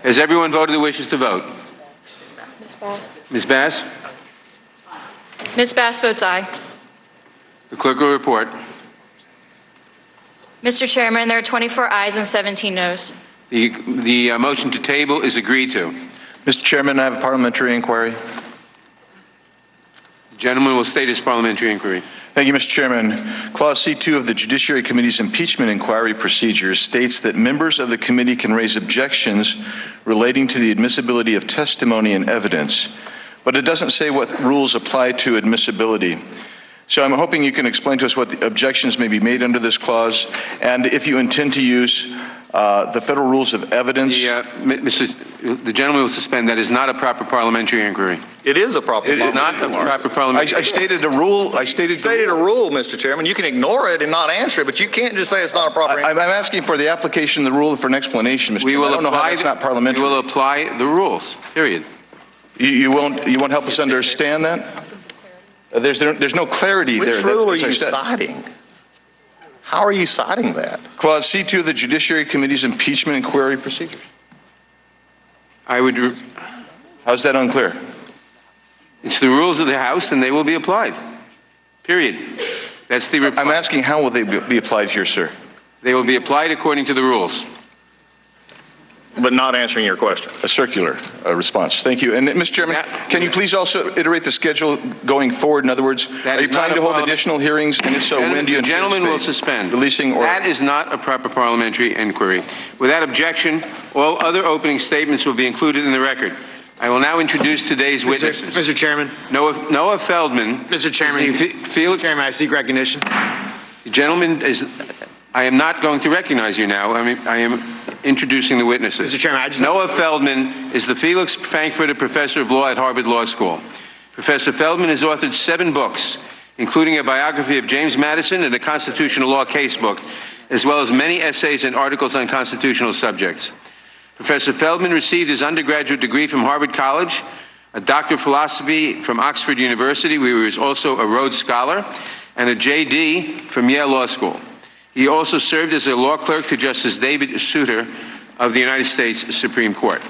Has everyone voted who wishes to vote? Ms. Bass. Ms. Bass? Ms. Bass votes aye. The clerk will report. Mr. Chairman, there are 24 ayes and 17 noes. The motion to table is agreed to. Mr. Chairman, I have a parliamentary inquiry. The gentleman will state his parliamentary inquiry. Thank you, Mr. Chairman. Clause C2 of the Judiciary Committee's impeachment inquiry procedures states that members of the committee can raise objections relating to the admissibility of testimony and evidence, but it doesn't say what rules apply to admissibility. So I'm hoping you can explain to us what the objections may be made under this clause, and if you intend to use the federal rules of evidence. The gentleman will suspend. That is not a proper parliamentary inquiry. It is a proper. It is not a proper parliamentary. I stated a rule. I stated a rule, Mr. Chairman. You can ignore it and not answer it, but you can't just say it's not a proper. I'm asking for the application of the rule for an explanation, Mr. Chairman. I don't know how that's not parliamentary. We will apply the rules. Period. You won't help us understand that? There's no clarity there. Which rule are you citing? How are you citing that? Clause C2 of the Judiciary Committee's impeachment inquiry procedures. How's that unclear? It's the rules of the House, and they will be applied. Period. That's the reply. I'm asking how will they be applied here, sir? They will be applied according to the rules. But not answering your question. A circular response. Thank you. And, Mr. Chairman, can you please also iterate the schedule going forward? In other words, are you planning to hold additional hearings? And if so, when do you The gentleman will suspend. Releasing or that is not a proper parliamentary inquiry. Without objection, all other opening statements will be included in the record. I will now introduce today's witnesses. Mr. Chairman. Noah Feldman. Mr. Chairman. Felix. Chairman, I seek recognition. The gentleman is. I am not going to recognize you now. I am introducing the witnesses. Mr. Chairman, Noah Feldman is the Felix Frankfurter Professor of Law at Harvard Law School. Professor Feldman has authored 7 books, including a biography of James Madison and a constitutional law casebook, as well as many essays and articles on constitutional subjects. Professor Feldman received his undergraduate degree from Harvard College, a doctor of philosophy from Oxford University, where he was also a Rhodes Scholar, and a JD from Yale Law School. He also served as a law clerk to Justice David Souter of the United States Supreme Court.